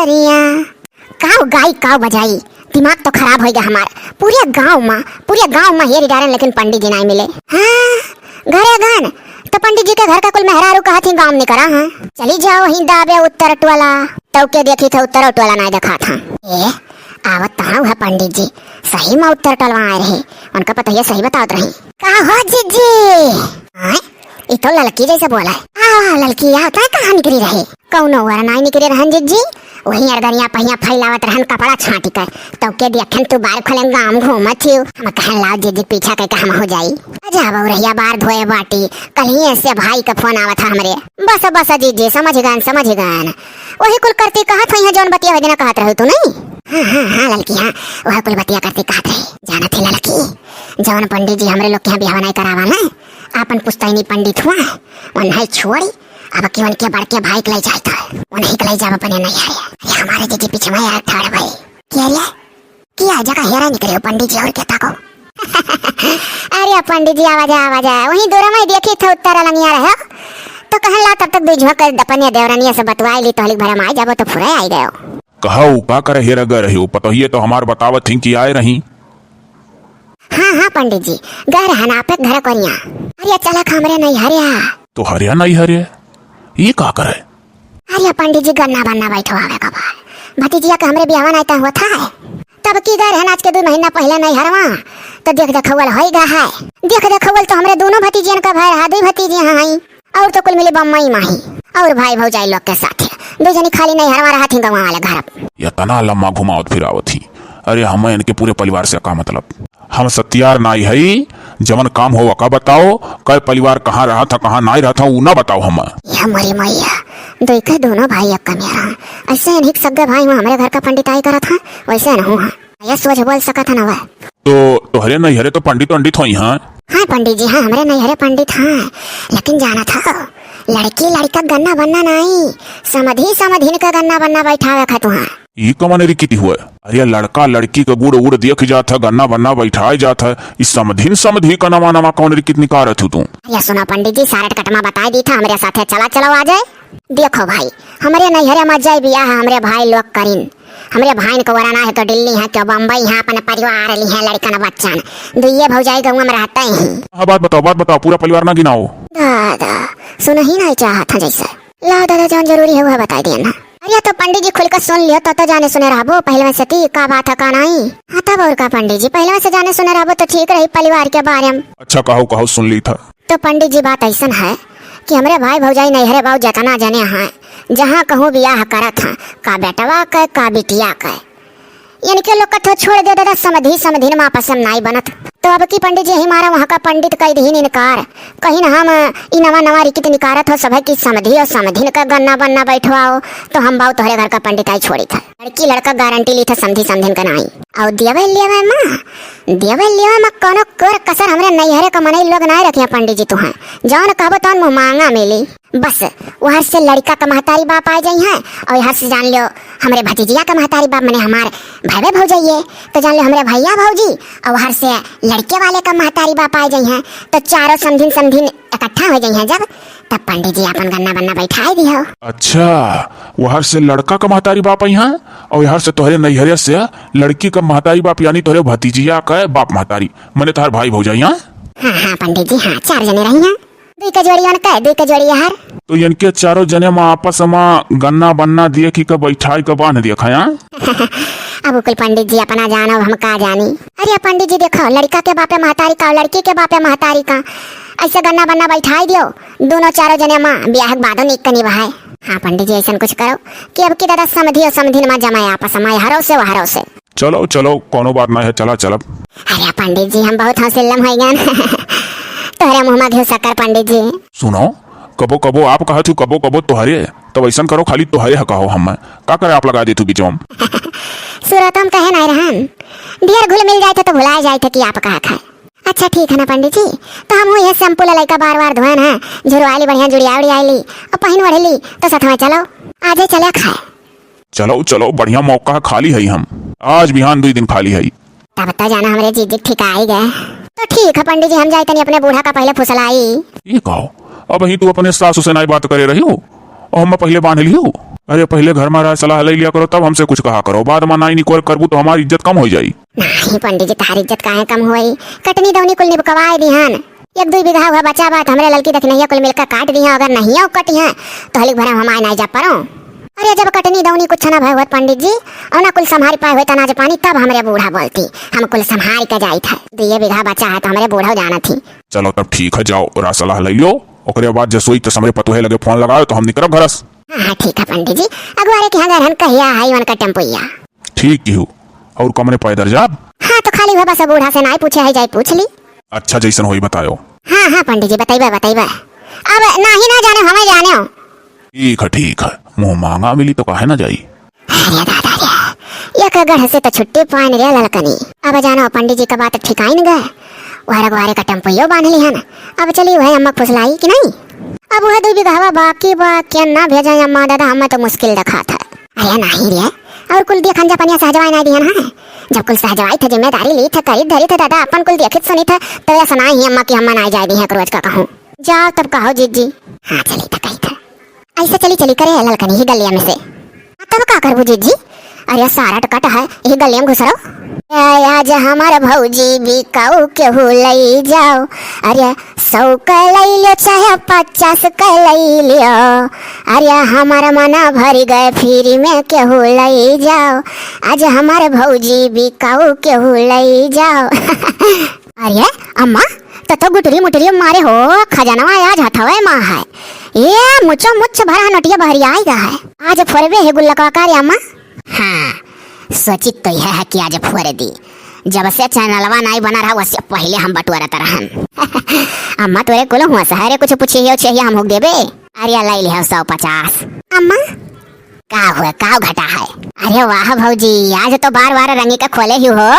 करिया। काव गाई काव बजाई, दिमाग तो खराब हो गया हमारा। पूरे गांव में हेरी डारन, लेकिन पंडित जी नहीं मिले। हाँ घरे गन तो पंडित जी के घर का कुल मेहरारू कहा थी गांव में करा। हाँ चली जाओ ही दाबे उत्तर टवाला, तब के देखी था उत्तर टवाला नहीं देखा था। ए आवत कहाँ है पंडित जी, सही में उत्तर टलवा आए रहे, उनका पता ये सही बताओ रही। कहा हो जीजी, ये तो लड़की जैसे बोला है। लड़की आता है कहाँ निकली रहे, कौनो वर नहीं निकले रहन जीजी, वही अरगनिया पहिया फैलावत रहन कपड़ा छाटी कर, तब के देखन तू बार खोले गांव घूमत थी। हम कहन लाओ जीजी पीछा के हम हो जाई। जाब रहिया बार धोए बाटी, कहीं से भाई का फोन आवा था हमरे। बस जीजी समझ गन वही कुल करती कहत हुई है जौन बतिया दिन कहत रहे तू नहीं। हाँ लड़की, हाँ वह कुल बतिया करती कहत रही। जाना थी लड़की, जौन पंडित जी हमरे लोग के यहाँ ब्याह नहीं करावा ना, आपन पुस्तैनी पंडित हुआ नहीं छोड़ी, अब केवन के बड़ के भाई के ले जाता उन्हीं के ले जाब अपने नहीं है। हमारे जीजी पीछे में यार ठाड़ भाई क्या जगह हेरा निकले पंडित जी और कहता को। अरे पंडित जी आवाज वही दूर में देखे थे उत्तर लंगिया रहे, तो कहन ला तब तक बीच कर दपनिया देवरनिया से बतवाई ली, तोहली भरम आई जाबो तो फुरे आई गयो। कहू का करे हेरा गए रही हो, पता ही तो हमार बतावत थी कि आए रही। हाँ पंडित जी गए रहना आप घर कोरिया। अरे चला हमरे नहीं हरिया। तो हरिया नहीं हरिया ये का करे। अरे पंडित जी गन्ना बनना बैठो आवे का बार भतीजिया का हमरे ब्याह नहीं हुआ था, तब की गए रहना आज के 2 महीना पहले नहीं हरवा, तो देख देखवल हो गया है। देख देखवल तो हमरे दोनों भतीजियन का भाई हा, 2 भतीजी हैं और तो कुल मिले बम्मई माही और भाई भौजाई लोग के साथ 2 जनी खाली नहीं हरवा रहा थी गाँव वाले घर। या तना लम्मा घुमावत फिरावत थी। अरे हम इनके पूरे परिवार से का मतलब, हम सत्यार नाई है, जवन काम हो का बताओ, कई परिवार कहाँ रहा था कहाँ नहीं रहा था वो ना बताओ। हम हमारी मैया देखे दोनों भाई अक्का मेरा ऐसे नहीं सगे भाई में हमारे घर का पंडिताई करा था, वैसे न हुआ ये सोच बोल सका था ना वह। तो हरे नहीं हरे तो पंडित हुई। हाँ पंडित जी, हाँ हमारे नहीं हरे पंडित हाँ, लेकिन जाना था लड़की लड़का गन्ना बनना नहीं, समधिन का गन्ना बनना बैठा रखा तुहा। ये कमाने रिकिती हुआ। अरे लड़का लड़की का गुड़ उड़ देख जाता, गन्ना बनना बैठाया जाता है, इस समधी का नमा कौन रिकित निकाल तू। ये सुनो पंडित जी, सारा कटमा बता दी था हमारे साथ, चलो आ जाए। देखो भाई हमारे नहीं हरे मत जाए बिया है, हमारे भाई लोग करीन, हमारे भाई को वराना है तो दिल्ली है क्या बम्बई है, अपने परिवार ली है लड़का न बच्चा न 2 भौजाई गाँव में रहते हैं। हाँ बात बताओ पूरा परिवार ना गिनाओ। दादा सुन ही नहीं चाहा था जैसे, ला दादा जान जरूरी है वह बता दिया ना। अरे तो पंडित जी खुलकर सुन लियो तो जाने सुने रहो पहले में से का बात है का नहीं। हाँ तब और का पंडित जी पहले में से जाने सुने रहो तो ठीक रही परिवार के बारे में। अच्छा कहो सुन ली था। तो पंडित जी बात ऐसा है कि हमारे भाई भौजाई नहीं हरे बाबू जतना जाने हैं, जहाँ कहूँ ब्याह करा था का बेटवा का बिटिया का, इनके लोग कथो छोड़ दे दादा समधिन में आपस में नहीं बनत, तो अब की पंडित जी हमारा वहाँ का पंडित कई दिन इनकार, कहीं न हम नवा रिकित निकारत हो सब की समधी और समधिन का गन्ना बनना बैठवाओ, तो हम बाऊ तोहरे घर का पंडित आई छोड़ी था, लड़की लड़का गारंटी ली था समधिन का नहीं। और देवे लिया माँ कोनो कोर कसर हमरे नैहरे का मनई लोग नहीं रखे पंडित जी तुहा, जौन कहबो तौन मुँह मांगा मिली। बस वहाँ से लड़का का महतारी बाप आ जाई है, और यहाँ से जान लियो हमारे भतीजिया का महतारी बाप मैंने हमारे भाई भौजाइए, तो जान लो हमारे भैया भौजी, और वहाँ से लड़के वाले का महतारी बाप आ जाई हैं, तो चारों समधिन इकट्ठा हो जाई हैं जब, तब पंडित जी अपन गन्ना बनना बैठा दियो। अच्छा वहाँ से लड़का का महतारी बाप आई है, और यहाँ से तोहरे नैहरे से लड़की का महतारी बाप यानी तोहरे भतीजिया का बाप महतारी मैंने तार भाई भौजाई। हाँ पंडित जी हाँ 4 जने रही हैं, 2 का जोड़ी यार। तो इनके चारों जने में आपस में गन्ना बनना दिए कि का बैठाई का बांध दिया खाया। अब कुल पंडित जी अपना जानो हम का जानी। अरे पंडित जी देखो लड़का के बापे महतारी का और लड़की के बापे महतारी का ऐसे गन्ना बनना बैठाई दियो, दोनों चारों जने में ब्याह बादो निक कनी बहाए। हाँ पंडित जी ऐसा कुछ करो कि अब की दादा समधी और समधिन में जमाए आपस में हरो से। चलो कोनो बात नहीं है, चला। अरे पंडित जी हम बहुत हौसलम हो गए तोहरे मुँह में घिउ शक्कर पंडित जी। सुनो कबो आप कहा तू कबो तोहरे, तो ऐसा करो खाली तोहरे कहो, हम का करे आप लगा दे तू बीच में। सूरत हम कहे नहीं रहन, ढेर घुल मिल जाए तो भुला जाए थे कि आप कहा खाए। अच्छा ठीक है ना पंडित जी, तो हम ये शैम्पू लड़का बार धोन है, झुरवाली बढ़िया जुड़ियावड़ी आईली और पहन बढ़ेली, तो साथ में चलो आजे चले खाए। चलो बढ़िया मौका खाली है, हम आज बिहान 2 दिन खाली है, तब तो जाना हमारे जीजी ठीक आई गए। तो ठीक है पंडित जी हम जाए तनी अपने बूढ़ा का पहले फुसलाई। ये कहो अब ही तू अपने सासू से नहीं बात करे रही हो और हम पहले बांध ली हो। अरे पहले घर में रह सलाह ले लिया करो, तब हमसे कुछ कहा करो। बाद में नाई निकोर करबू तो हमारी इज्जत कम हो जाई। नहीं पंडित जी, तारी इज्जत काहे कम होई? कटनी दौनी कुल निबकवाए दिहन। 1-2 बीघा हुआ बचा बात हमरे लड़की देखनैया कुल मिलकर काट दिया। अगर नहीं कटी है तो हलिक भरा हम आए नहीं जा पारो। अरे जब कटनी दौनी कुछ ना भय होत पंडित जी, और ना कुल संभाल पाए होत अनाज पानी, तब हमरे बूढ़ा बोलती हम कुल संभाल के जाई था। 2 बीघा बचा है तो हमरे बूढ़ा जाना थी। चलो तब ठीक है, जाओ और सलाह ले लो। ओकरे बाद जसोई तो हमरे पतोहे लगे फोन लगाओ तो हम निकलब घरस। हाँ ठीक है पंडित जी, अगवारे के यहाँ घर कहिया है वन का टेम्पुया। ठीक ही हो। और कमरे पैदल जाब? हाँ तो खाली हुआ बस बूढ़ा से नहीं पूछे है, जाई पूछ ली। अच्छा जैसन होई बतायो। हाँ हाँ पंडित जी बताइबा बताइबा। अब नहीं ना जाने हमें जाने हो। ठीक है, मुँह मांगा मिली तो काहे ना जाई। अरे दादा रे, एक गढ़ से तो छुट्टी पाइन रे ललकनी। अब जानो पंडित जी का बात ठिकाई न गए। वह रगवारे का टेम्पुयो बांध ली है। अब चली वह अम्मा फुसलाई कि नहीं। अब वह 2 बीघा बाकी बा क्या ना भेजा अम्मा दादा, हमें तो मुश्किल दिखा था। अरे नहीं रे, और कुल दिया खंजा पनिया सहजवाई नहीं दिया ना। जब कुल सहजवाई थे, जिम्मेदारी ली थे, करीब धरी थे दादा, अपन कुल देखित सुनी था तो ऐसा ना ही अम्मा की अम्मा नहीं जाए दी है रोज का कहूँ। जाओ तब कहो जीत जी। हाँ चली था कही था ऐसे चली करे ललकनी ही गलिया में से। तब का करबू जीत जी? अरे सारा टकट है यही गलिया में घुस रहो। आज हमारे भौजी भी काऊ केहू लई जाओ। अरे 100 का लई लो चाहे 50 का लई लियो। अरे हमारा मना भरी गए फ्री में केहू लई जाओ। आज हमारे भौजी भी काऊ केहू लई जाओ। अरे अम्मा तो गुटरी मुटरी मारे हो, खजानवा आज हथवे माँ है। ये मुच्छो मुच्छ भरा नटिया भरी आएगा है। आज फरवे है गुल्लका कार्य अम्मा। हाँ सोचित तो यह है कि आज फुरे दी। जब से चैनलवा नहीं बना रहा उससे पहले हम बटुआरा तरह। अम्मा तोरे कुल हुआ सहारे कुछ पूछिए चाहिए हम हो देबे। अरे लाई ले 150। अम्मा का हुआ का घटा है? अरे वाह भौजी, आज तो बार रंगी का खोले ही हो।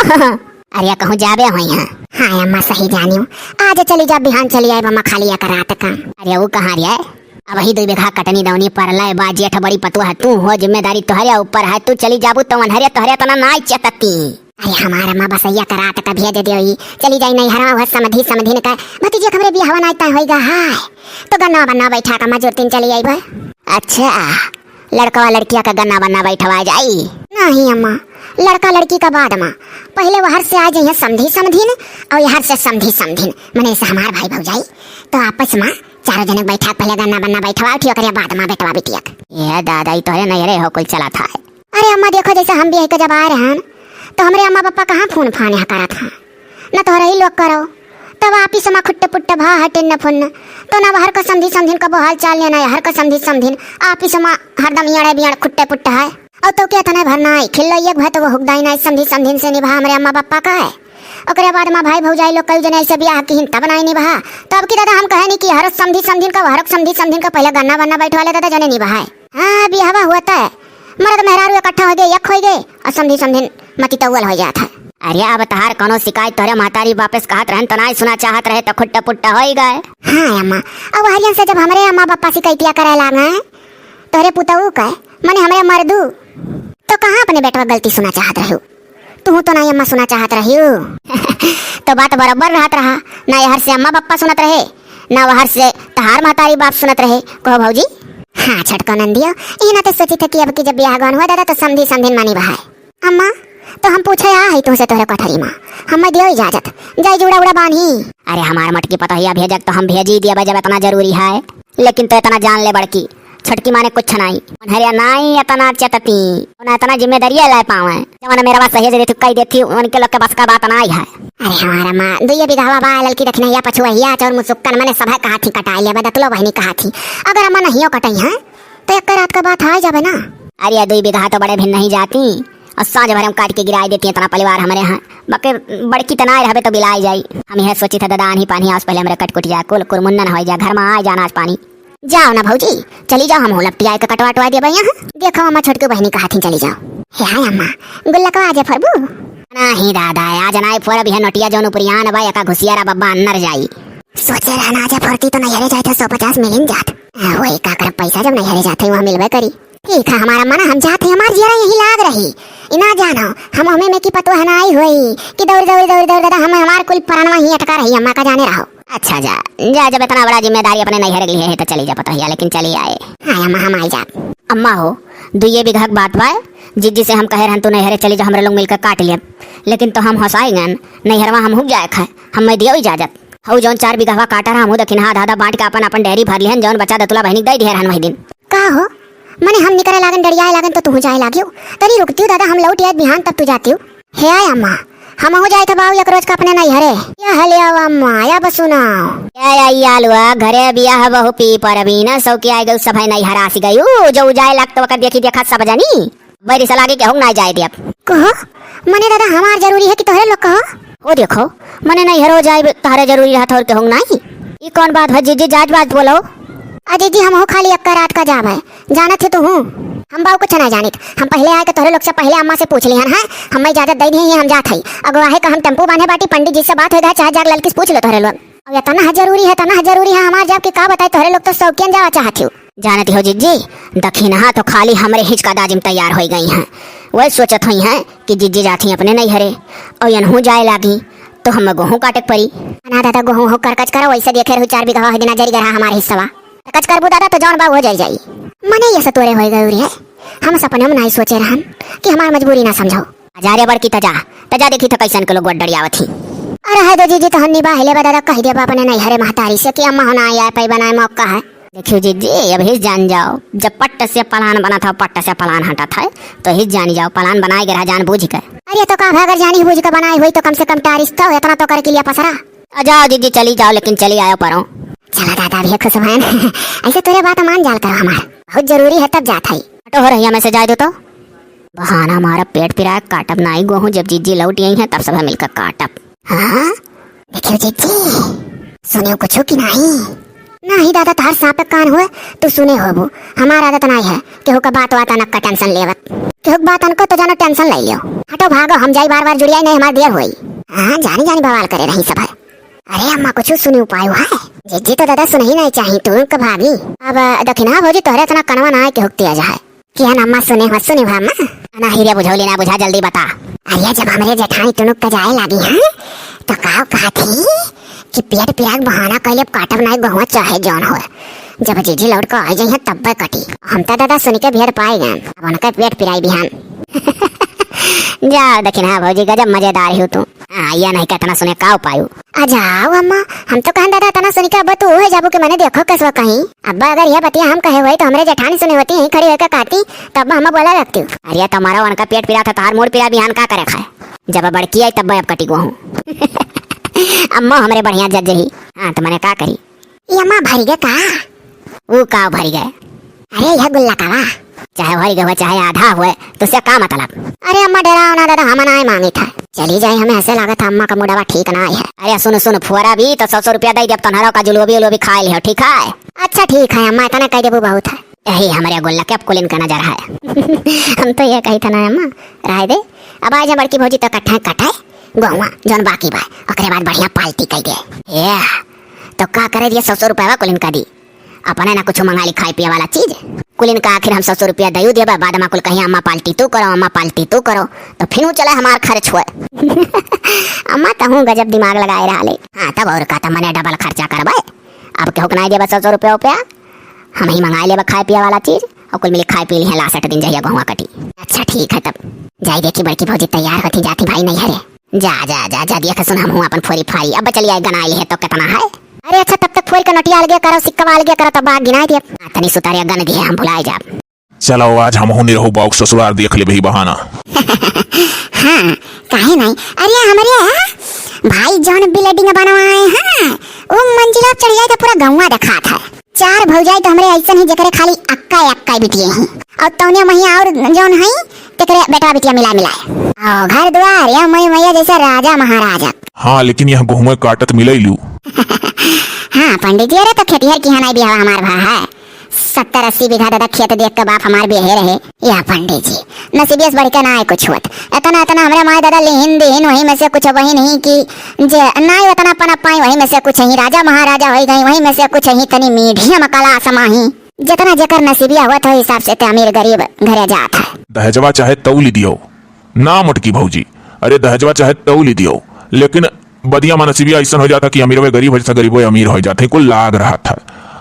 अरे कहूँ जाबे हुई है। हाँ अम्मा सही जानियो, आज चली जा बिहान चली आए मम्मा खाली या करात का। अरे वो कहाँ रे? अब वही 2 बीघा कटनी दौनी पर लाए बा जेठ बड़ी पतुआ है, तू हो जिम्मेदारी तुम्हारे ऊपर है। तू चली जाबू तो अनहरिया तोहरे तो ना चतती। अरे हमारा माँ बसैया करात का भेज दे चली जाई नहीं हरा वह समधी समधी ने का भतीजे खबरे भी हवा नाइता होएगा। हाय तो गन्ना बन्ना बैठा का मजूर 3 चली आई बा। अच्छा लड़का लड़किया का गन्ना बन्ना बैठवा जाई? नहीं अम्मा, लड़का लड़की का बाद माँ, पहले वहर से आ जाइए समधी समधीन और यहाँ से समधी समधीन मने से हमार भाई भौजाई तो आपस में चारों जने बैठा पहले गन्ना बन्ना बैठवा उठियो करे बाद में बेटवा बेटिया। ये दादा तोहरे नहीं रे हो कुल चला था। अरे अम्मा देखो जैसे हम भी जब आए रहे तो हमारे अम्मा पापा कहाँ फोन फाने हकारा था न तोहरा ही लोग करो। तब आप ही समा खुट्टे पुट्टे भा हटे न फुन तो ना हर का समधी समधीन का हाल चाल लेना है। हर का समधी समधीन आप ही समा हरदम याड़े बियाड़ खुट्टे पुट्टे है। और तो क्या था भरना है खिल्लो एक भाई तो वो हुकदाई ना समधी समधीन से निभा हमारे अम्मा पापा का है। ओकरे बाद माँ भाई भौजाई लोग कई जने ऐसे बियाह की तब नहीं निभा। तो अब की दादा हम कहे नहीं कि हर समधी समधीन का हर समधी समधीन का पहले गन्ना बन्ना बैठवा ले दादा जने निभा है। हाँ बियाह हुआ है मर्द मेहरारू इकट्ठा हो गए एक हो गए और समधी समधीन मती तौल हो जाता है। अरे अब तहार कोनो शिकायत तोरे महतारी वापस कहत रहन तो नहीं सुना चाहत रहे तो खुट्टा पुट्टा हो ही गए। हाँ अम्मा, अब हरियन से जब हमारे अम्मा पापा शिकायतिया करे लागे तोरे पुतऊ का मने हमारे मर्दू तो कहाँ अपने बेटवा गलती सुना चाहत रहू? तू तो नहीं अम्मा सुना चाहत रही तो बात बराबर रहत रहा ना यहर से अम्मा पापा सुनत रहे ना वहर से तहार महतारी बाप सुनत रहे। कहो भौजी। हाँ छटको नंदियो ये ना तो सोची था कि अब की जब ब्याह गवन हुआ दादा तो समधी समधीन मानी बहाय। अम्मा तो हम पूछे आ है तुमसे तोहरे कठरी माँ हम दियो इजाजत जाई जुड़ा उड़ा बांधी। अरे हमार मटकी पतोहिया भेजक तो हम भेज ही दिया जब इतना जरूरी है। लेकिन तो इतना जान ले बड़की छटकी माने कुछ नहीं हरिया नहीं इतना चतती उन्हें इतना जिम्मेदारी ले पावे जब मेरा बात सही देती कही देती उनके लोग के बस का बात नहीं है। अरे हमारा माँ 2 बीघा बा लड़की रखना या पछुआ चौर मुसुक्कन मैंने सब कहा थी कटाई ले बदतलो बहनी कहा थी अगर अम्मा नहीं कटाई है तो एक रात का बात आ जावे ना। अरे 2 बीघा तो बड़े भिन्न नहीं जाती और सांझ भर हम काट के गिराई देती है इतना परिवार हमारे यहाँ बके बड़की तना रहे तो बिलाई जाई। हम यह सोची था दादा आनी पानी आज पहले हमारे कटकुट जाए कुल कुरमुन्नन हो जाए घर में आ जाना आज पानी। जाओ ना भौजी चली जाओ हम लपटिया के कटवा दे यहाँ देखो अम्मा छोटकी बहनी कहा थी चली जाओ। हे अम्मा गुल्लक आज फरबू नहीं दादा आज ना फर भी नोटिया जो पुरियान बा का घुसियारा बब्बा अंदर जाई सोचे रहना आज फरती तो नहीं हरे जाए थे 150 मिलियन जात वही का कर पैसा जब नहीं हरे जाते वहाँ मिलवे करी। ठीक है हमारा मना हम जाते हमारी जरा यही लाग रही इना जानो हम हमें में की पतो है आई हुई कि दौड़ दौड़ दौड़ दौड़ दादा हमें हमारे कुल परानवा ही अटका रही अम्मा का जाने रहो। अच्छा जा जब इतना बड़ा जिम्मेदारी अपने नहीं हर ली है तो चली जा पता है लेकिन चली आए। हाँ अम्मा हम आई जा अम्मा हो, 2 बीघा के बात बा। जिज्जी से हम कहे रहन तू नैहरे चली जा, हमरा लोग मिलकर काट लिया, लेकिन तो हम हंसाएंगे नैहरवा हम हुक जाए खाए, हम मैं दियो इजाजत। हऊ जौन 4 बीघा काटा रहा हूँ दखिन आधा आधा बांट के अपन अपन डेयरी भर लिहन, जौन बचा दतुला बहनी दे दिहर हन वही दिन। का हो मने हम निकले लागन डरियाए लागन तो तू जाए लागियो, तनी रुकती दादा हम लौट आए बिहान तब तू जाती हो। हे आय अम्मा हम हो जाए तो बाऊ एक रोज का अपने नैहरे या हले अम्मा या बस सुनाओ या आलुआ घरे बिया है बहु पी पर भी ना सौ की आए गई सब है नैहरा सी गई जो जाए लगता वक्त देखी देखा सब जानी बड़ी सलाह के हो ना जाए दे कहो मने दादा हमार जरूरी है कि तोहरे लोग कहो ओ देखो मने नहीं हरो जाए तारे जरूरी रहता और के हो नहीं। ये कौन बात है जीजी जाज बात बोलो। अजय जी हम हो खाली अक्का रात का जाब है जानत है तो हूँ हम बाऊ कुछ नहीं जानित, हम पहले आए के तोहरे लोग से पहले अम्मा से पूछ लिहन है, हम इजाजत दे दी हम जात है अगवाहे का हम टेम्पो बांधे बाटी पंडित जी से बात हो जाए चाहे जाग लड़की पूछ लो तोहरे लोग। अब इतना जरूरी है तना जरूरी है हमार जाब के का बताए तोहरे लोग तो शौकियन जावा चाहती हो जानती हो जीजी दखिनहा तो खाली हमरे हिचका दाजिम तैयार हो गई हैं, वही सोचत हुई हैं कि जीजी जाती अपने नैहरे और यनहू जाए लागी तो हम गेहूँ काटे पड़ी ना दादा गेहूँ हो कर कच करो वैसे देखे रहो 4 बीघा दिन जरी गरा हमारे हिस्सा कच करबू दादा तो जौन बाबू हो जाई मने ये सतोरे हो गई है, हम सपने में नहीं सोचे रहन कि हमार मजबूरी ना समझो। अजारे बड़ की तजा देखी तो कैसन के लोग डरियावत थी। अरे है दो जीजी तो हन्नी बाहिले दादा कह दे अपने नैहरे महतारी से कि अम्मा होना आया पै बनाए मौका है। देखियो जीजी अब हिज जान जाओ जब पट्ट से पलान बना था पट्ट से पलान हटा था तो हिज जानी जाओ पलान बनाए गे जान बूझ कर। अरे तो का अगर जानी बूझ कर बनाई हुई तो कम से कम तारीफ तो इतना तो करे के लिए पसरा। जाओ जीजी चली जाओ लेकिन चली आयो परो चला दादा भी खुश बहन ऐसे तोरे बात मान जाल करो हमार बहुत जरूरी है तब जात है। हटो हो रही में से जाए दो तो बहाना हमारा पेट पिराए काटब नाई गेहूँ जब जीजी लौट आई है तब सब मिलकर काटब। हाँ देखियो जीजी सुनियो कुछ की नहीं दादा तार सांप कान हुए तू सुने हो वो हमारा आदत नहीं है केहू का बात वात अनक का टेंशन लेवत केहू बात अनको तो जानो टेंशन ले लियो। हटो भागो हम जाई बार बार जुड़िया नहीं हमार देर हुई। हाँ जानी बवाल करे रही सब है। अरे अम्मा कुछ सुनी उपाय हुआ है जीजी तो दादा सुन ही नहीं चाहिए तू कब भागी अब दखिना भौजी तोहरे इतना कनवा ना के हुक्ति आ जाए कि अम्मा सुने अम्मा ना हीरे बुझौली ना बुझा जल्दी बता। अरे जब हमारे जेठानी टुनुक का जाए लगी है तो का कहा थी कि पेट पिराग बहाना कैले काटब नहीं गहुआ चाहे जौन हो जब जीजी लौट कर आ जाइए तब कटी हम तो दादा सुन के भेड़ पाए गए अब उनका पेट पिराई बिहान जाओ दखिना भौजी गजब मजेदार हो तू। या नहीं कहतना सुने का उपाय आ जाओ अम्मा हम तो कहन दादा तना सुनी के अब तू हो जाबू के मैंने देखो कसवा कहीं अब्बा अगर यह बतिया हम कहे हुए तो हमरे जेठानी सुने होती यहीं खड़ी होकर काटी तब हम बोला रखती हूँ। अरे तुम्हारा उनका पेट पिरा था तार मोड़ पिरा बिहान का करे खाए जब बड़की आई तब अब कटी गो अम्मा हमरे बढ़िया जज रही। हाँ तो मैंने का करी अम्मा भरी गए का भरी गए। अरे यह गुल्ला का चाहे भरी गए चाहे आधा हुए तो उससे का मतलब। अरे अम्मा डराओ ना दादा हम ना मांगी था चली जाए हमें ऐसे लगा था अम्मा का मुंडवा ठीक ना है। अरे सुन फुआरा भी तो 100 रुपया दे जब तनहरा का जुलोबी खा लियो ठीक है। अच्छा ठीक है अम्मा इतना कह देबू बहुत है यही हमारे गुल्ला के अब कुलिन का नजर है हम तो ये कही था ना अम्मा रह दे अब आज बड़की भौजी तो कटाए गहुआ जौन बाकी बा ओकरे बाद बढ़िया पाल्टी कह दे तो का करे दिए 100 रुपया कुलिन का दी अपने ना कुछ मंगा ली खाए पिए वाला चीज कुलिन का आखिर हम 100 रुपया दे दे बाद में कुल कहीं अम्मा पाल्टी तू करो तो फिर चला हमार खर्च हुए अम्मा तो हूँ गजब दिमाग लगाए रहा ले। हाँ तब और का मैंने डबल खर्चा करवाए अब केहू के नहीं देबा 100 रुपया हम ही मंगा लेबा खाए पिए वाला चीज और कुल मिले खाए पी ली 62 दिन जाइए गहुआ कटी। अच्छा ठीक है तब जाई देखी बड़की भौजी तैयार होती जाती भाई नहीं हरे जा देख सुन हम हूँ अपन फोरी फारी अब चलिए गना ली है तो कितना है। अरे अच्छा तब तक फोरी का नोटिया अलगे करो सिक्का अलगे करो तब बाग गिना दिए तनी सुतारिया गन दी हम भुलाए जा। चलो आज हम होने रहो बाउक ससुराल देख ले भाई बहाना हाँ काहे नहीं। अरे हमारे भाई जौन बिल्डिंग बनवाए हैं वो मंजिला चढ़ जाए तो पूरा गौवा देखा था 4 भौजाई तो हमरे ऐसा ही जकरे खाली अक्का बिटिए हैं और तौने महिया और जौन है तकरे बेटा बिटिया मिलाए और घर द्वार या मैया जैसा राजा महाराजा। हाँ लेकिन यह गेहूं काटत मिले लू हाँ पंडित जी अरे तो खेतिहर की नहीं बिहावा हमार भा है 70-80 बीघा दादा खेत देख के बाप हमार बेहे रहे या पंडित जी नसीबियस बढ़ के ना है कुछ होत इतना हमारे माए दादा लेहिन देहिन वही में से कुछ वही नहीं कि जे ना उतना पन पाई वही में से कुछ ही राजा महाराजा हो गई वही में से कुछ ही तनी मीडियम कला समाही जितना जेकर नसीबिया हुआ था हिसाब से अमीर गरीब घरे जाता है। दहेजवा चाहे तौली दियो ना मोटकी भौजी अरे दहेजवा चाहे तौली दियो लेकिन बदिया में नसीबिया ऐसा हो जाता कि अमीर वे गरीब हो जैसा गरीब वे अमीर हो जाते कुल लाग रहा था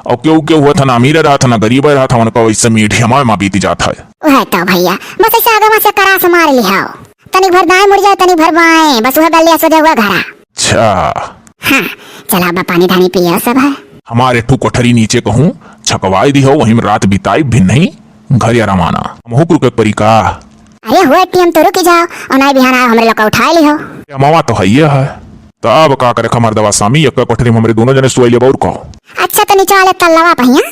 और क्यों क्यों हुआ था ना अमीर रहा था ना गरीब रहा था उनका वैसे मीडियम में बीती जाता है। वह तो भैया बस ऐसे आगे से करास मार लिया तनिक भर दाएं मुड़ जाए तनिक भर बाएं बस वह गलिया सजा हुआ घरा। अच्छा हाँ चला बा पानी धानी पिया सब है। हमारे ठू कोठरी नीचे कहूँ छकवाई दी हो वहीं में रात बिताई भी नहीं घर या रमाना हमहू रुके परी का। अरे हो टीएम तो रुक जाओ और नहीं बिहान आओ हमरे लोग का उठा ली हो। मामा तो है तो अब का करे हमारे दवा स्वामी एक कोठरी में हमारे दोनों जने सोई और कहो। अच्छा तो नीचे वाले तल्लवा पहिया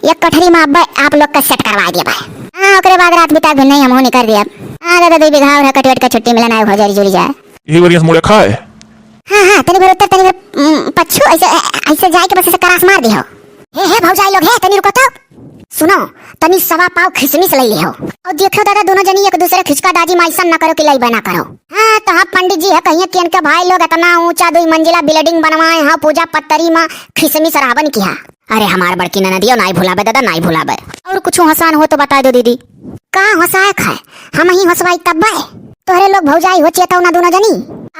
एक कोठरी में अब आप लोग का सेट करवा दिया भाई। हाँ ओकरे बाद रात बिता भी नहीं हम नहीं कर दिया। हाँ दादा 2 बीघा और कटवेट का छुट्टी मिला ना हो जारी जुड़ी जाए। यही बढ़िया मुड़े खाए। हाँ हाँ तनी भर उत्तर तनी भर पच्छू ऐसे ऐसे जाए के बस ऐसे करास मार दी हो। हे भौजाई लोग हे तनी रुको तो सुनो तनी सवा पाव खिसमिस ले लियो और देखो दादा दोनों जनी एक दूसरे खिचका दाजी माइसन ना करो कि लाई बना करो। हाँ तो हाँ पंडित जी है कहिए कि इनके भाई लोग इतना ऊंचा 2 मंजिला बिल्डिंग बनवाए हाँ पूजा पत्तरी में खिसमिस रावण किया। अरे हमार बड़की ननदियो नहीं भुलाबे दादा नहीं भुलाबे। और कुछ हसान हो तो बता दो दीदी। का हंसाए है हम ही हंसवाई तब तोहरे लोग भौजाई हो चेता ना दोनों जनी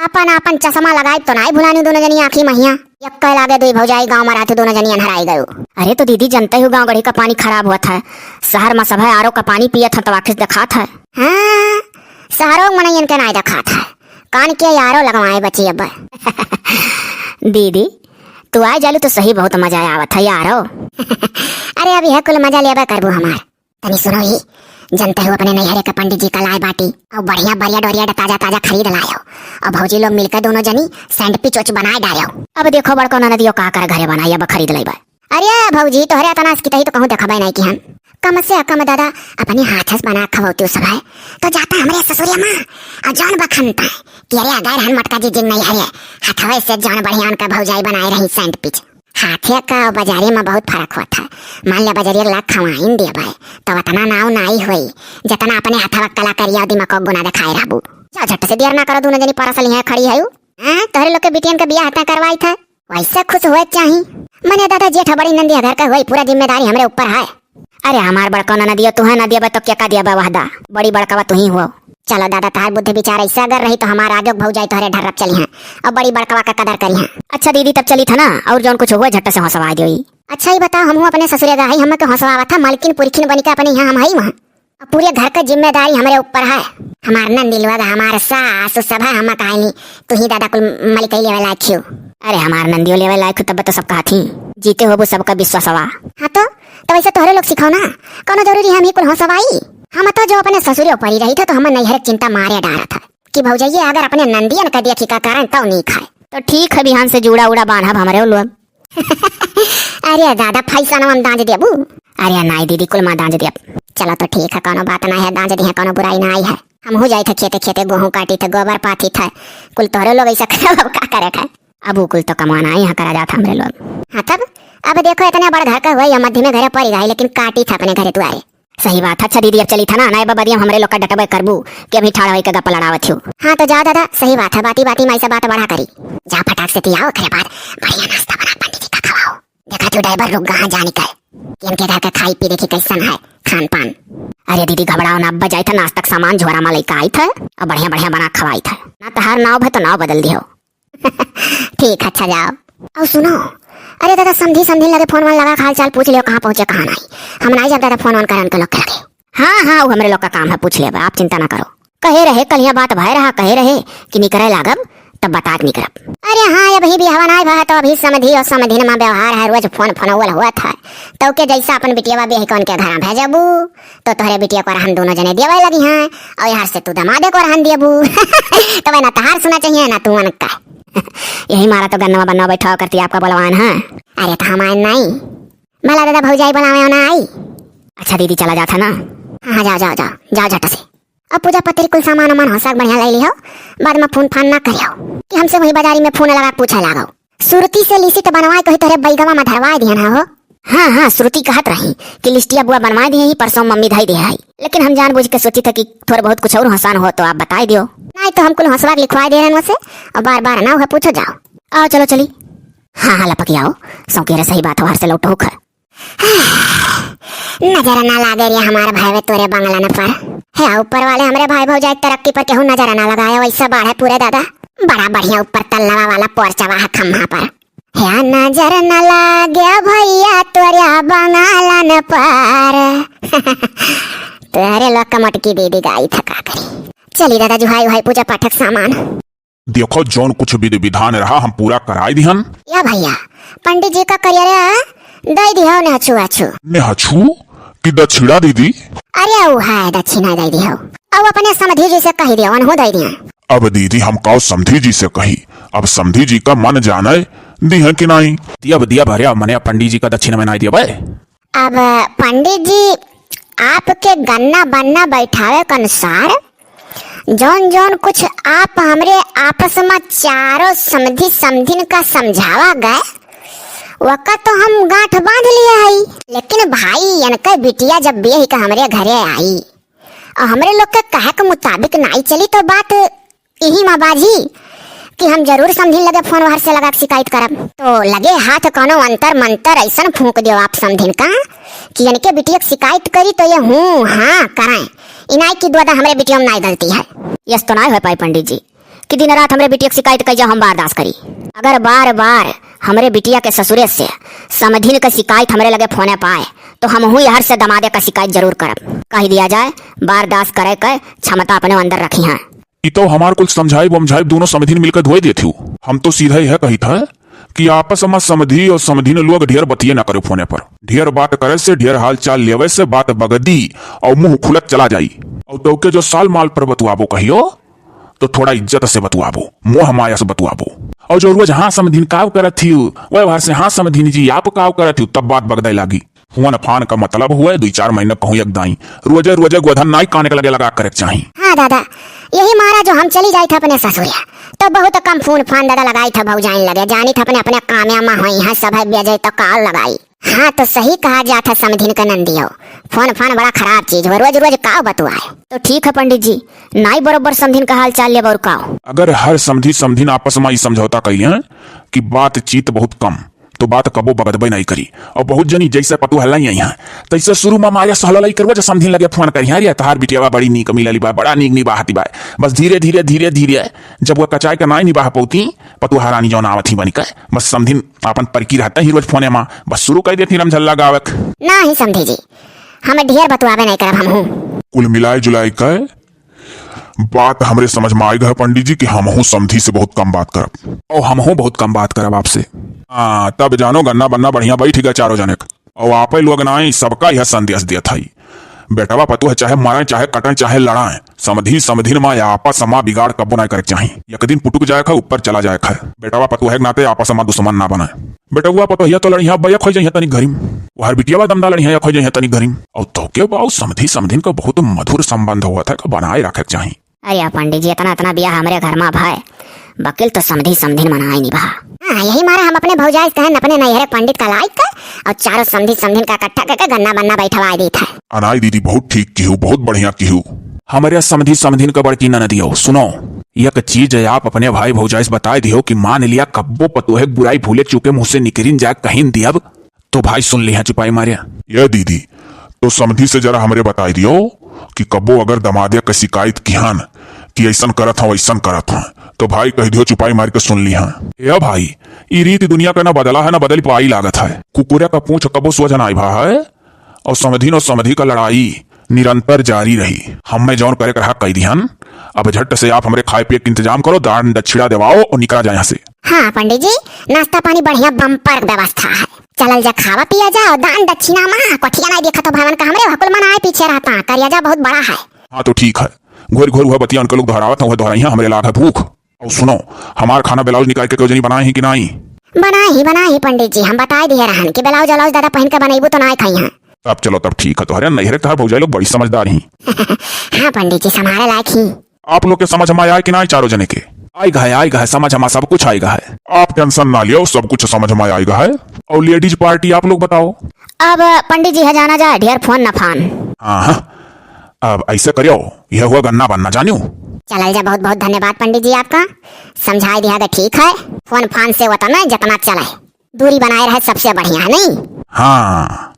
अपन अपन चश्मा लगाए तो नहीं भुलानी दोनों जनी आँखी महिया यक्का लागे 2 भौजाई गांव में रहते दोनों जनी अनहराई गयो। अरे तो दीदी जानते हो गांव गढ़ी का पानी खराब हुआ था शहर में सब है आरो का पानी पिया था तो आखिर देखा था। हाँ शहरों में नहीं इनके नहीं देखा था कान के यारो लगवाए बची अब। दीदी तू आए जालू तो सही बहुत मजा आवत है यारो। अरे अभी है कुल मजा लेबा करबू हमार तनी सुनो ही जनते हो अपने नैहरे का पंडित जी का लाए बाटी और बढ़िया बढ़िया डोरिया ताजा ताजा खरीद लायो और भौजी लोग मिलकर दोनों जनी सैंडविच वोच बनाए डालो। अब देखो बड़को ननदियो का कर घरे बनाई अब खरीद लेबा। अरे भौजी तोहरे तनास की तही तो कहूं देखबे नहीं कि हम कम से कम दादा अपने हाथ से बना खवती सब है तो जाता हमरे ससुरिया मां और जान बखनता कि अरे अगर हम मटका जी जिन नहीं है हाथवे से जान बढ़िया उनका भौजाई बनाए रही सैंडविच। हाथे का बाजारे में बहुत फर्क हुआ था। मान लिया बाजारी लाख खवाइन दिया भाई तो उतना नाव नाई हुई जितना अपने हाथवा कला करिया दिमाग गुना दिखाए रहबू। जा झट से देर ना करो दोनों जनी परसल यहाँ खड़ी है तोहरे लोग के बिटियन का बियाह हता करवाई था वैसे खुश हुए चाही मने दादा जेठ बड़ी नंदी घर का हुई पूरा जिम्मेदारी हमरे ऊपर है। अरे हमार बड़का नदियो तू है नदिया तो क्या का दिया वादा बड़ी बड़का तू ही हुआ। चलो दादा तार बुद्धि विचार ऐसा अगर रही तो हमारा आगे भौजाई तोहरे ढर्रप चली हैं और बड़ी बड़कवा का कदर करी हैं। अच्छा दीदी तब चली था ना और जौन कुछ हुआ झट्ट से हंसवा दी। अच्छा ही बताओ हम अपने ससुरे गई हम हंसवा था मालकिन पुरखिन बनी का अपने यहाँ हम आई वहाँ पूरे घर का जिम्मेदारी हमारे ऊपर है। हमार नंदिलवा हमारे सास सब है हम कहानी तू ही दादा कुल मलिक लेवे लायक क्यों। अरे हमार नंदियो लेवे लायक तब तो सब कहा थी जीते हो वो सबका विश्वास हवा। हाँ तो वैसे तोहरे लोग सिखाओ ना कौन जरूरी हम ही कुल हंसवाई। हम तो जो अपने ससुरे ऊपर ही रही था तो हम नैहर चिंता मारे डारा था कि भौजाई अगर अपने नंदियन का देखी का कारण तो नहीं खाए तो ठीक है बिहान से जुड़ा उड़ा बांधा हमारे लोग। अरे दादा फैसा ना हम दांज देबू। अरे नहीं दीदी कुल माँ दांज देब। चलो तो ठीक है कोनो बात ना है दांज दी है कोनो बुराई ना आई है। हम हो जाए थे खेते खेते गेहूं काटी थे गोबर पाथी था कुल तोहरे लोग ऐसा का करे था अब कुल तो कमाना यहाँ करा जाता हमरे लोग। हाँ तब अब देखो इतना बड़ा घर का हुआ या मध्य में घर पड़ गई लेकिन काटी था अपने घरे तुआरे। सही बात। अच्छा दीदी अब चली था ना नए बबदिया हमरे लोग का डटबे करबू कि अभी ठाड़ा होई के गप लड़ावत हो। हाँ तो जा दादा सही बात है बाती बाती में ऐसा बात बढ़ा करी जा फटाक से तियाओ खरे बाद बढ़िया नाश्ता बना पंडित जी का खवाओ। देखा तू ड्राइवर रुक गहा जाने का इनके घर का खाई पी देखी कैसन है खान पान। अरे दीदी घबराओ ना अब्बा जाए था नाश्ता सामान झोरा में लेकर आई था और बढ़िया बढ़िया बना खवाई था ना तो हर नाव है तो नाव बदल दियो। ठीक अच्छा जाओ। और सुनो अरे दादा समझी समझी लगे फोन वन लगा हाल चाल पूछ लियो कहाँ पहुंचे कहाँ नहीं हम नहीं जब दादा फोन ऑन करें उनके लोग के लगे। हाँ हाँ वो हमारे लोग का काम है पूछ ले आप चिंता ना करो। कहे रहे कल यहाँ बात भय रहा कहे रहे कि नहीं करे लागब तब बता नहीं करब। अरे हाँ अभी भी हवा नहीं भा तो अभी समझी और समझी में व्यवहार है रोज फोन फोन हुआ था तो के जैसा अपन बिटिया भी कौन के घर भेजबू तो तोहरे बिटिया को रहन दोनों जने देवे लगी हैं और यहाँ से तू दमादे को रहन देबू। तो ना तहार सुना चाहिए ना तू का। यही मारा तो गन्नवा बन्नवा बैठा करती आपका बोलवान है। अरे तो हमारे नहीं मला दादा भौजाई बनावे ना आई। अच्छा दीदी चला जाता ना। हाँ जाओ जाओ जाओ जाओ झट से अब पूजा पत्री कुल सामान वामान होसाक बढ़िया ले लियो बाद में फोन फान ना करियो कि हमसे वही बाजारी में फोन लगा पूछा लागो। सुरती से लिस्ट बनवाए कही तोरे बैगवा में धरवाए दिया ना हो। हाँ हाँ श्रुति कहत रही कि लिस्टिया बुआ बनवा दी है परसों मम्मी धाई दे है लेकिन हम जानबूझ के सोची था कि थोड़ा बहुत कुछ और हसान हो तो आप बताई दियो नहीं तो हम कुल हंसवा लिखवा दे रहे से और बार बार ना हुआ पूछो जाओ। आओ चलो चली। हाँ हाँ लपकी आओ सौकेरे सही बात हो हर से लौटो होकर। नजर ना लागे रे हमारे भाई तोरे बंगला न पर है ऊपर वाले हमारे भाई भौजाई तरक्की पर केहू नजर ना लगाया वैसा बाढ़ है पूरे दादा बड़ा बढ़िया ऊपर तल्लवा वाला पोरचवा है खम्हा पर या नजर न लागे भैया तोरा बंगालन पर तोरे लोग का मटकी दे दी गाई थका करी। चली दादा जुहाई भाई पूजा पाठक सामान। देखो जौन कुछ विधि विधान रहा हम पूरा कराई दिहन। या भैया पंडित जी का करियर दई दिहो ने हछु हछु। ने हछु कि दक्षिणा दीदी? अरे वो है दक्षिणा दई दिहो। अब अपने समधी जी से कही दियो अनहो दई दिया। अब दीदी हम कहो समधी जी से कही, अब समधी जी का मन जाने दी है कि नहीं? दिया भरिया मने पंडित जी का दक्षिणा में नहीं दिया भाई। अब पंडित जी आपके गन्ना बन्ना बैठावे के अनुसार जौन जौन कुछ आप हमरे आपस में चारों समधी समधिन का समझावा गए वका तो हम गांठ बांध लिए हई। लेकिन भाई इनका बिटिया जब बेह का हमरे घरे आई और हमरे लोग के कहे के मुताबिक नहीं चली तो बात यही माँ बाजी कि हम जरूर समधिन लगे फोन वहां से लगा शिकायत करब। तो लगे हाथ कोनो अंतर मंतर ऐसा फूंक दियो आप समधिन का कि इनके बिटिया शिकायत करी तो ये हूँ हाँ कराएं इनाई की दुआदा हमरे बिटिया में नहीं गलती है। यस तो नहीं हो पाई पंडित जी कि दिन रात हमरे बिटिया शिकायत कर हम बर्दाश्त करी। अगर बार बार हमरे बिटिया के ससुरे से समधिन का शिकायत हमरे लगे फोने पाए तो हम हुई हर से दमादे का शिकायत जरूर करब। कह दिया जाए बर्दाश्त करे के क्षमता अपने अंदर रखी है। तो हमार कुछ समझाई बमझाई दोनों समधिन मिलकर धोए देती हूँ। हम तो सीधा यह कही था कि आपस में समधी और समधिन लोग ढेर बतिये ना करे फोने पर। ढेर बात करे से ढेर हाल चाल लेवे से बात बगदी और मुंह खुलत चला जाई। और तो के जो साल माल पर बतुआबो कहियो तो थोड़ा इज्जत से बतुआबो, मोह माया से बतुआबो। और जो रोज हाँ समधिन काव करत थी वह बाहर से हाँ समधिन जी आप काव करत थी तब बात बगदे लागी। हुआ फान का मतलब हुआ 2-4 महीने कहूँ एक दाई रोजे रोजे गोधन नाई काने के लगे लगा करे चाहिए। हाँ दादा यही मारा जो हम चली जाई था अपने ससुरिया तो बहुत कम फोन फान दादा लगाई था भौजाइन लगे जानी था अपने अपने कामयामा हुई है सब बेजे तो काल लगाई। हाँ तो सही कहा जाता समधिन का नंदियो फोन फान बड़ा खराब चीज हो रोज रोज काव बतुआए। तो ठीक है पंडित जी नाई बरोबर समधिन का हाल चाल ले और काव। अगर हर समधी समधिन आपस में समझौता करिए कि बातचीत बहुत कम तो बात कबो बगदबे नहीं करी। और बहुत जनी जैसे पतु हल्ला यहाँ तैसे शुरू में मारे सहलाई करवा जो समधिन लगे फोन करी अरे तहार बिटिया बड़ी नीक मिलली बा बड़ा नीक निभाती बा। बस धीरे धीरे धीरे धीरे जब वो कचाई के नाई निभा पौती पतु हरानी जौन आवत ही बनी के बस समधिन अपन परकी रहता ही रोज फोने में बस शुरू कर देती रमझल्ला गावक। नहीं समझी जी हमें ढेर बतुआबे नहीं करब हम हूँ। कुल मिलाए जुलाई का बात हमरे समझ में आएगा पंडित जी कि हम हूँ समधी से बहुत कम बात करब और हम हूँ बहुत कम बात करब आपसे। हाँ तब जानो गन्ना बन्ना बढ़िया बैठ गया चारों जने और आप लोग ना सबका यह संदेश दिया था बेटवा पतु है चाहे मारे चाहे कटें चाहे लड़ाएं समधी समधिन माँ आपस समा बिगाड़ कबो ना करे चाहिए। एक दिन पुटुक जाए खा ऊपर चला जाए खा बेटवा पतु है नाते आपस समा दुश्मन ना बनाए। बेटवा पतो हिया तो लड़िया भैया खोई जाइए तनी घरिम वहर बिटिया दमदा लड़िया खोई जाइए तनी घरिम और तो के बाऊ समधी समधिन का बहुत मधुर संबंध हुआ था बनाए रखे चाहिए। अरे पंडित जी इतना इतना बिया हमारे घर में भाई वकील तो समधी समधिन मनाए नहीं भा। हाँ यही मारा हम अपने भौजाई कहन अपने नैहरे पंडित का लायक कर और चारों समधी समधिन का इकट्ठा करके गन्ना बन्ना बैठवा दी था। अनाई दीदी बहुत ठीक की हूँ बहुत बढ़िया की हूँ। हमारे समधी समधिन का बड़की न दियो सुनो एक चीज है आप अपने भाई भौजाई से बता दियो कि मान लिया कब्बो पतोहे बुराई भूले चुके मुँह से निकरिन जाए कहीं दियब तो भाई सुन लिया चुपाई मारिया। ये दीदी तो समधी से जरा हमरे बताई दियो कि कब्बो अगर दमादिया का शिकायत किहन कि ऐसा करत हूँ ऐसा करत हूँ तो भाई कह दियो चुपाई मार के सुन ली। हाँ या भाई ये रीति दुनिया का ना बदला है ना बदल पाई लागत है। कुकुरे का पूछ कबो सोझ ना भा है और समधी का लड़ाई निरंतर जारी रही। हमें जौन करे कर हक कही दिहन अब झट से आप हमारे खाए पिए के इंतजाम करो दान दक्षिणा देवाओ और निकला जाए यहाँ से। हाँ पंडित जी नाश्ता पानी बढ़िया बम्पर व्यवस्था है चलल जा खावा पिया जा और दान दक्षिणा में कठिया नहीं देखा तो भवन का हमरे हकुल मनाए पीछे रहता करिया जा बहुत बड़ा है। हाँ तो ठीक है घोर घोर हुआ बतिया उनके लोग दोहरावत हुआ दोहराइया हमरे लाग है भूख। और सुनो हमार खाना ब्लाउज निकाल के जनी बनाए हैं कि नहीं? बना ही पंडित जी हम बताए दिए रहन कि ब्लाउज ब्लाउज दादा पहन के बनाइबो तो ना खाई हैं। तब चलो तब ठीक है तुम्हारे नैहरे तहार भौजाई लोग बड़ी समझदार ही। हाँ पंडित जी हमारे लायक ही। आप लोग के समझ में आया कि नहीं चारों जने के? आएगा है समझ में सब कुछ आएगा है आप टेंशन ना लियो सब कुछ समझ में आएगा है। और लेडीज पार्टी आप लोग बताओ। अब पंडित जी है जाना जाए ढेर फोन न फान। हाँ अब ऐसे करियो यह हुआ गन्ना बनना जानियो। चल जा बहुत बहुत धन्यवाद पंडित जी आपका समझाई दिया तो ठीक है फोन फान से वतना जितना चले दूरी बनाए रहे सबसे बढ़िया है नहीं। हाँ